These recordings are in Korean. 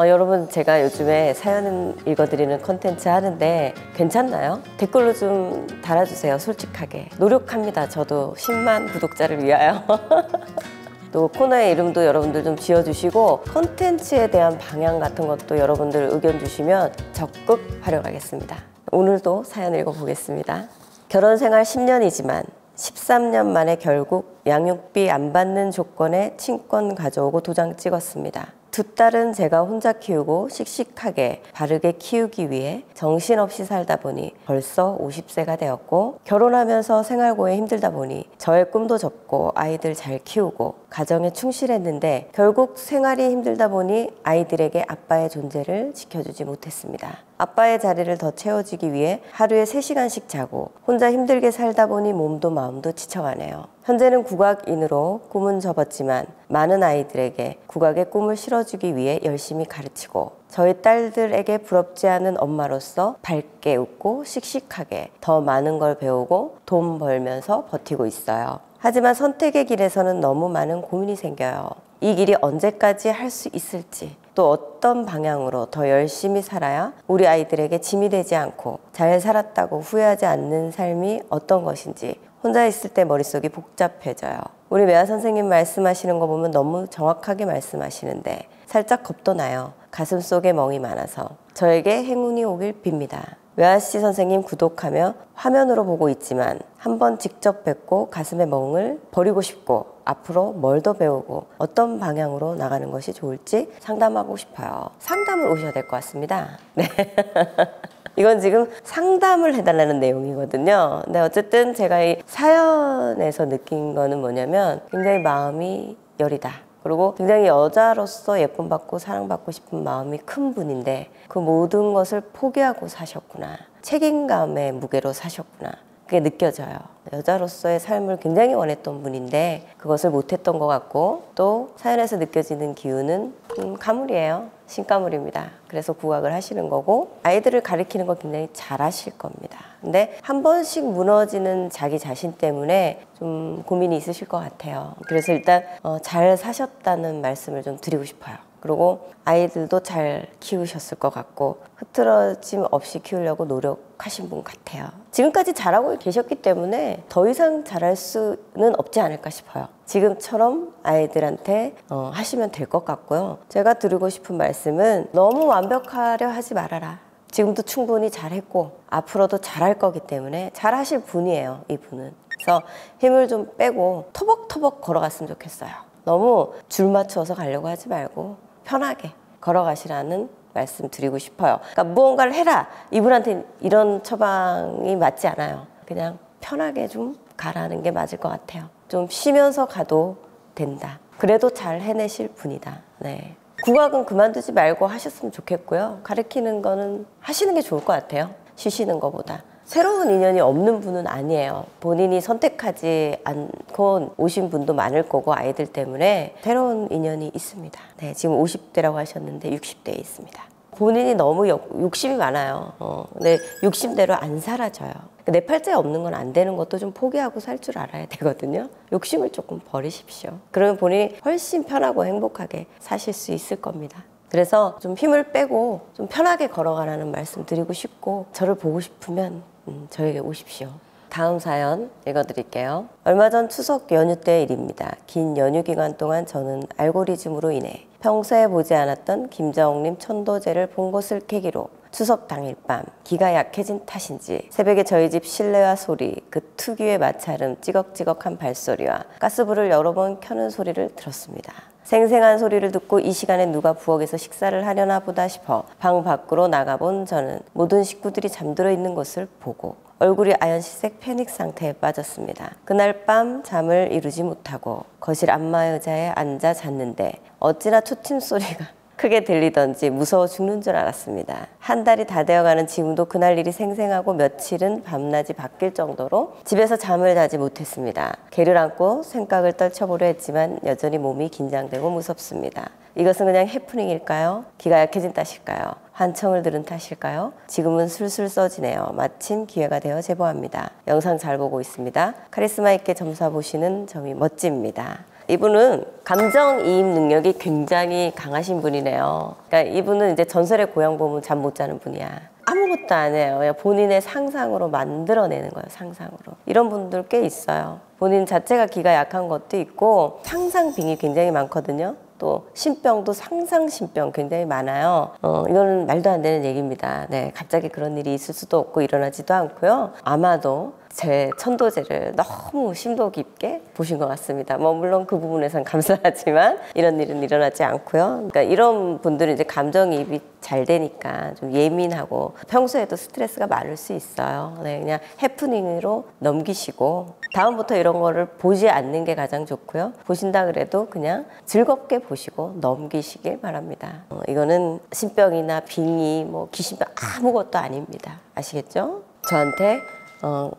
여러분, 제가 요즘에 사연 읽어드리는 컨텐츠 하는데 괜찮나요? 댓글로 좀 달아주세요. 솔직하게. 노력합니다. 저도 10만 구독자를 위하여. 또 코너의 이름도 여러분들 좀 지어주시고 컨텐츠에 대한 방향 같은 것도 여러분들 의견 주시면 적극 활용하겠습니다. 오늘도 사연 읽어보겠습니다. 결혼생활 10년이지만 13년 만에 결국 양육비 안 받는 조건에 친권 가져오고 도장 찍었습니다. 두 딸은 제가 혼자 키우고 씩씩하게 바르게 키우기 위해 정신없이 살다 보니 벌써 50세가 되었고, 결혼하면서 생활고에 힘들다 보니 저의 꿈도 접고 아이들 잘 키우고 가정에 충실했는데 결국 생활이 힘들다 보니 아이들에게 아빠의 존재를 지켜주지 못했습니다. 아빠의 자리를 더 채워주기 위해 하루에 3시간씩 자고 혼자 힘들게 살다 보니 몸도 마음도 지쳐가네요. 현재는 국악인으로 꿈은 접었지만 많은 아이들에게 국악의 꿈을 실어주기 위해 열심히 가르치고 저희 딸들에게 부럽지 않은 엄마로서 밝게 웃고 씩씩하게 더 많은 걸 배우고 돈 벌면서 버티고 있어요. 하지만 선택의 길에서는 너무 많은 고민이 생겨요. 이 길이 언제까지 할 수 있을지, 또 어떤 방향으로 더 열심히 살아야 우리 아이들에게 짐이 되지 않고 잘 살았다고 후회하지 않는 삶이 어떤 것인지 혼자 있을 때 머릿속이 복잡해져요. 우리 매화 선생님 말씀하시는 거 보면 너무 정확하게 말씀하시는데 살짝 겁도 나요. 가슴 속에 멍이 많아서 저에게 행운이 오길 빕니다. 외아씨 선생님 구독하며 화면으로 보고 있지만 한번 직접 뵙고 가슴의 멍을 버리고 싶고 앞으로 뭘 더 배우고 어떤 방향으로 나가는 것이 좋을지 상담하고 싶어요. 상담을 오셔야 될 것 같습니다. 네. 이건 지금 상담을 해달라는 내용이거든요. 근데 어쨌든 제가 이 사연에서 느낀 거는 뭐냐면 굉장히 마음이 여리다. 그리고 굉장히 여자로서 예쁨받고 사랑받고 싶은 마음이 큰 분인데 그 모든 것을 포기하고 사셨구나. 책임감의 무게로 사셨구나. 그게 느껴져요. 여자로서의 삶을 굉장히 원했던 분인데 그것을 못했던 것 같고, 또 사연에서 느껴지는 기운은 가물이에요. 신가물입니다. 그래서 국악을 하시는 거고 아이들을 가르치는 거 굉장히 잘하실 겁니다. 근데 한 번씩 무너지는 자기 자신 때문에 좀 고민이 있으실 것 같아요. 그래서 일단 잘 사셨다는 말씀을 좀 드리고 싶어요. 그리고 아이들도 잘 키우셨을 것 같고 흐트러짐 없이 키우려고 노력하신 분 같아요. 지금까지 잘하고 계셨기 때문에 더 이상 잘할 수는 없지 않을까 싶어요. 지금처럼 아이들한테 하시면 될 것 같고요. 제가 드리고 싶은 말씀은 너무 완벽하려 하지 말아라. 지금도 충분히 잘했고 앞으로도 잘할 거기 때문에 잘하실 분이에요, 이분은. 그래서 힘을 좀 빼고 터벅터벅 걸어갔으면 좋겠어요. 너무 줄 맞춰서 가려고 하지 말고 편하게 걸어가시라는 말씀 드리고 싶어요. 그러니까 무언가를 해라, 이분한테 이런 처방이 맞지 않아요. 그냥 편하게 좀 가라는 게 맞을 것 같아요. 좀 쉬면서 가도 된다. 그래도 잘 해내실 분이다. 네. 국악은 그만두지 말고 하셨으면 좋겠고요. 가르치는 거는 하시는 게 좋을 것 같아요. 쉬시는 것보다. 새로운 인연이 없는 분은 아니에요. 본인이 선택하지 않고 오신 분도 많을 거고 아이들 때문에 새로운 인연이 있습니다. 네, 지금 50대라고 하셨는데 60대에 있습니다. 본인이 너무 욕심이 많아요. 근데 욕심대로 안 사라져요. 내 팔자에 없는 건 안 되는 것도 좀 포기하고 살 줄 알아야 되거든요. 욕심을 조금 버리십시오. 그러면 본인이 훨씬 편하고 행복하게 사실 수 있을 겁니다. 그래서 좀 힘을 빼고 좀 편하게 걸어가라는 말씀 드리고 싶고, 저를 보고 싶으면 저에게 오십시오. 다음 사연 읽어드릴게요. 얼마 전 추석 연휴 때 일입니다. 긴 연휴 기간 동안 저는 알고리즘으로 인해 평소에 보지 않았던 김정옥님 천도제를 본 것을 계기로 추석 당일 밤 기가 약해진 탓인지 새벽에 저희 집 실내화 소리, 그 특유의 마찰음 찌걱찌걱한 발소리와 가스불을 여러 번 켜는 소리를 들었습니다. 생생한 소리를 듣고 이 시간에 누가 부엌에서 식사를 하려나 보다 싶어 방 밖으로 나가본 저는 모든 식구들이 잠들어 있는 것을 보고 얼굴이 아연실색 패닉 상태에 빠졌습니다. 그날 밤 잠을 이루지 못하고 거실 안마 의자에 앉아 잤는데 어찌나 초침 소리가 크게 들리던지 무서워 죽는 줄 알았습니다. 한 달이 다 되어가는 지금도 그날 일이 생생하고 며칠은 밤낮이 바뀔 정도로 집에서 잠을 자지 못했습니다. 개를 안고 생각을 떨쳐보려 했지만 여전히 몸이 긴장되고 무섭습니다. 이것은 그냥 해프닝일까요? 기가 약해진 탓일까요? 환청을 들은 탓일까요? 지금은 술술 써지네요. 마침 기회가 되어 제보합니다. 영상 잘 보고 있습니다. 카리스마 있게 점사 보시는 점이 멋집니다. 이분은 감정이입 능력이 굉장히 강하신 분이네요. 그러니까 이분은 이제 전설의 고향 보면 잠 못 자는 분이야. 아무것도 안 해요. 그냥 본인의 상상으로 만들어내는 거예요. 상상으로. 이런 분들 꽤 있어요. 본인 자체가 기가 약한 것도 있고 상상빙이 굉장히 많거든요. 또 신병도 상상신병 굉장히 많아요. 이거는 말도 안 되는 얘기입니다. 네, 갑자기 그런 일이 있을 수도 없고 일어나지도 않고요. 아마도 제 천도제를 너무 심도 깊게 보신 것 같습니다. 뭐 물론 그 부분에선 감사하지만 이런 일은 일어나지 않고요. 그러니까 이런 분들은 이제 감정이입이 잘 되니까 좀 예민하고 평소에도 스트레스가 많을 수 있어요. 네, 그냥 해프닝으로 넘기시고 다음부터 이런 거를 보지 않는 게 가장 좋고요. 보신다 그래도 그냥 즐겁게 보시고 넘기시길 바랍니다. 이거는 신병이나 빙의, 뭐 귀신병 아무것도 아닙니다. 아시겠죠? 저한테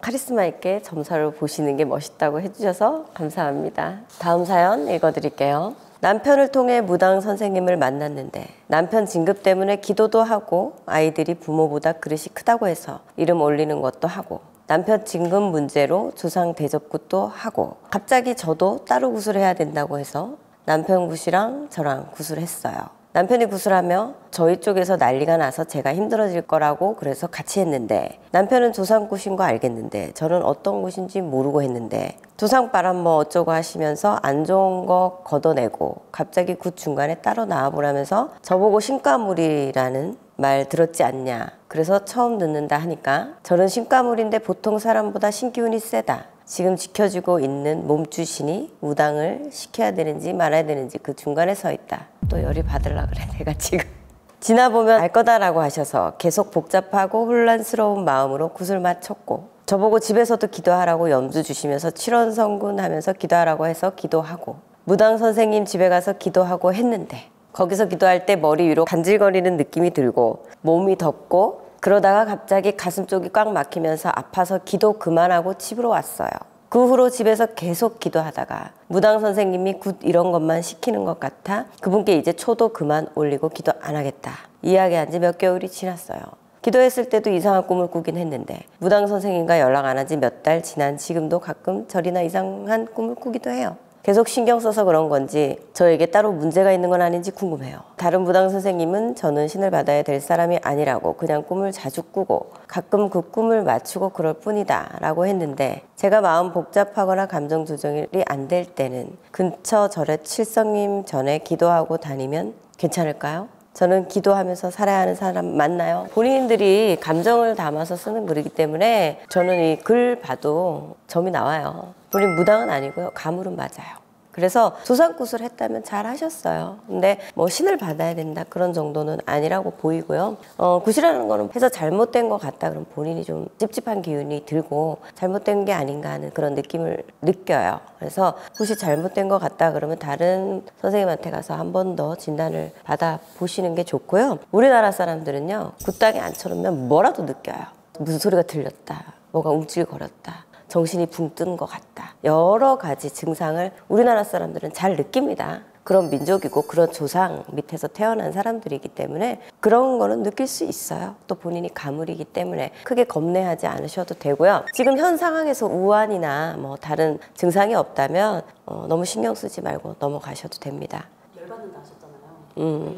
카리스마 있게 점사를 보시는 게 멋있다고 해주셔서 감사합니다. 다음 사연 읽어드릴게요. 남편을 통해 무당 선생님을 만났는데 남편 진급 때문에 기도도 하고 아이들이 부모보다 그릇이 크다고 해서 이름 올리는 것도 하고 남편 진급 문제로 조상 대접굿도 하고 갑자기 저도 따로 구슬해야 된다고 해서 남편 굿이랑 저랑 구슬했어요. 남편이 구슬하며 저희 쪽에서 난리가 나서 제가 힘들어질 거라고 그래서 같이 했는데 남편은 조상 굿인 거 알겠는데 저는 어떤 굿인지 모르고 했는데 조상바람 뭐 어쩌고 하시면서 안 좋은 거 걷어내고 갑자기 굿 중간에 따로 나와보라면서 저보고 신과물이라는 말 들었지 않냐. 그래서 처음 듣는다 하니까 저는 신과물인데 보통 사람보다 신기운이 세다. 지금 지켜주고 있는 몸주신이 무당을 시켜야 되는지 말아야 되는지 그 중간에 서 있다. 또 열이 받으려 그래 내가 지금. 지나보면 알 거다라고 하셔서 계속 복잡하고 혼란스러운 마음으로 굿을 맞췄고 저보고 집에서도 기도하라고 염주 주시면서 칠원성군 하면서 기도하라고 해서 기도하고 무당 선생님 집에 가서 기도하고 했는데 거기서 기도할 때 머리 위로 간질거리는 느낌이 들고 몸이 덥고 그러다가 갑자기 가슴 쪽이 꽉 막히면서 아파서 기도 그만하고 집으로 왔어요. 그 후로 집에서 계속 기도하다가 무당 선생님이 굿 이런 것만 시키는 것 같아 그분께 이제 초도 그만 올리고 기도 안 하겠다. 이야기한 지 몇 개월이 지났어요. 기도했을 때도 이상한 꿈을 꾸긴 했는데 무당 선생님과 연락 안 한 지 몇 달 지난 지금도 가끔 절이나 이상한 꿈을 꾸기도 해요. 계속 신경 써서 그런 건지 저에게 따로 문제가 있는 건 아닌지 궁금해요. 다른 무당 선생님은 저는 신을 받아야 될 사람이 아니라고 그냥 꿈을 자주 꾸고 가끔 그 꿈을 맞추고 그럴 뿐이다 라고 했는데 제가 마음 복잡하거나 감정 조정이 안 될 때는 근처 절에 칠성님 전에 기도하고 다니면 괜찮을까요? 저는 기도하면서 살아야 하는 사람 맞나요? 본인들이 감정을 담아서 쓰는 글이기 때문에 저는 이 글 봐도 점이 나와요. 본인 무당은 아니고요. 가물은 맞아요. 그래서 조상굿을 했다면 잘 하셨어요. 근데 뭐 신을 받아야 된다 그런 정도는 아니라고 보이고요. 굿이라는 거는 해서 잘못된 것 같다 그러면 본인이 좀 찝찝한 기운이 들고 잘못된 게 아닌가 하는 그런 느낌을 느껴요. 그래서 굿이 잘못된 것 같다 그러면 다른 선생님한테 가서 한 번 더 진단을 받아보시는 게 좋고요. 우리나라 사람들은요. 굿당에 앉혀놓으면 뭐라도 느껴요. 무슨 소리가 들렸다. 뭐가 움찔거렸다. 정신이 붕 뜬 것 같다. 여러 가지 증상을 우리나라 사람들은 잘 느낍니다. 그런 민족이고 그런 조상 밑에서 태어난 사람들이기 때문에 그런 거는 느낄 수 있어요. 또 본인이 가물이기 때문에 크게 겁내하지 않으셔도 되고요. 지금 현 상황에서 우환이나 뭐 다른 증상이 없다면 너무 신경 쓰지 말고 넘어가셔도 됩니다. 열받는다 하셨잖아요.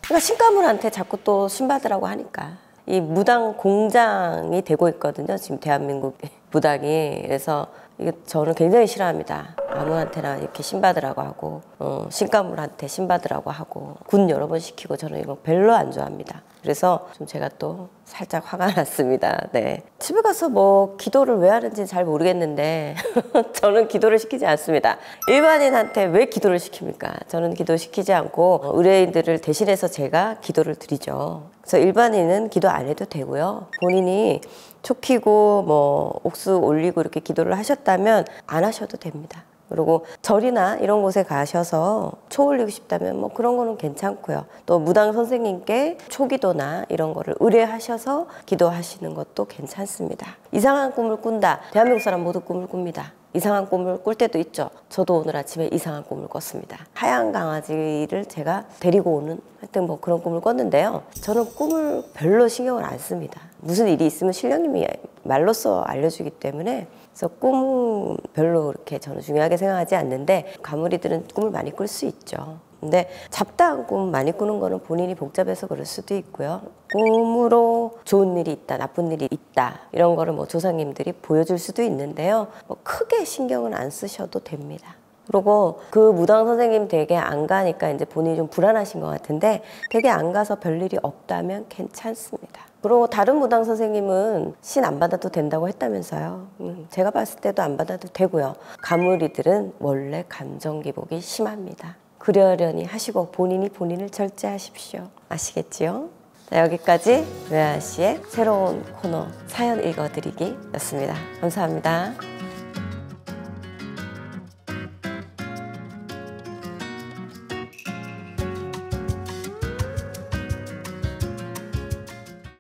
그러니까 신가물한테 자꾸 또 신받으라고 하니까. 이 무당 공장이 되고 있거든요. 지금 대한민국 무당이. 그래서 이게 저는 굉장히 싫어합니다. 아무한테나 이렇게 신받으라고 하고 신가물한테 신받으라고 하고 군 여러 번 시키고 저는 이거 별로 안 좋아합니다. 그래서 좀 제가 또 살짝 화가 났습니다. 네. 집에 가서 뭐 기도를 왜 하는지 잘 모르겠는데 저는 기도를 시키지 않습니다. 일반인한테 왜 기도를 시킵니까? 저는 기도시키지 않고 의뢰인들을 대신해서 제가 기도를 드리죠. 그래서 일반인은 기도 안 해도 되고요. 본인이 초 키고 뭐 옥수 올리고 이렇게 기도를 하셨다면 안 하셔도 됩니다. 그리고 절이나 이런 곳에 가셔서 초 올리고 싶다면 뭐 그런 거는 괜찮고요. 또 무당 선생님께 초기도나 이런 거를 의뢰하셔서 기도하시는 것도 괜찮습니다. 이상한 꿈을 꾼다. 대한민국 사람 모두 꿈을 꿉니다. 이상한 꿈을 꿀 때도 있죠. 저도 오늘 아침에 이상한 꿈을 꿨습니다. 하얀 강아지를 제가 데리고 오는 하여튼 뭐 그런 꿈을 꿨는데요. 저는 꿈을 별로 신경을 안 씁니다. 무슨 일이 있으면 신령님이 말로써 알려주기 때문에 그래서 꿈 별로 그렇게 저는 중요하게 생각하지 않는데 가물이들은 꿈을 많이 꿀 수 있죠. 근데 잡다한 꿈 많이 꾸는 거는 본인이 복잡해서 그럴 수도 있고요. 꿈으로 좋은 일이 있다, 나쁜 일이 있다 이런 거를 뭐 조상님들이 보여줄 수도 있는데요. 뭐 크게 신경은 안 쓰셔도 됩니다. 그리고 그 무당 선생님 댁에 안 가니까 이제 본인이 좀 불안하신 것 같은데 댁에 안 가서 별일이 없다면 괜찮습니다. 그리고 다른 무당 선생님은 신 안 받아도 된다고 했다면서요. 제가 봤을 때도 안 받아도 되고요. 가물이들은 원래 감정 기복이 심합니다. 그러려니 하시고 본인이 본인을 절제하십시오. 아시겠지요? 자, 여기까지 외아 씨의 새로운 코너 사연 읽어드리기였습니다. 감사합니다.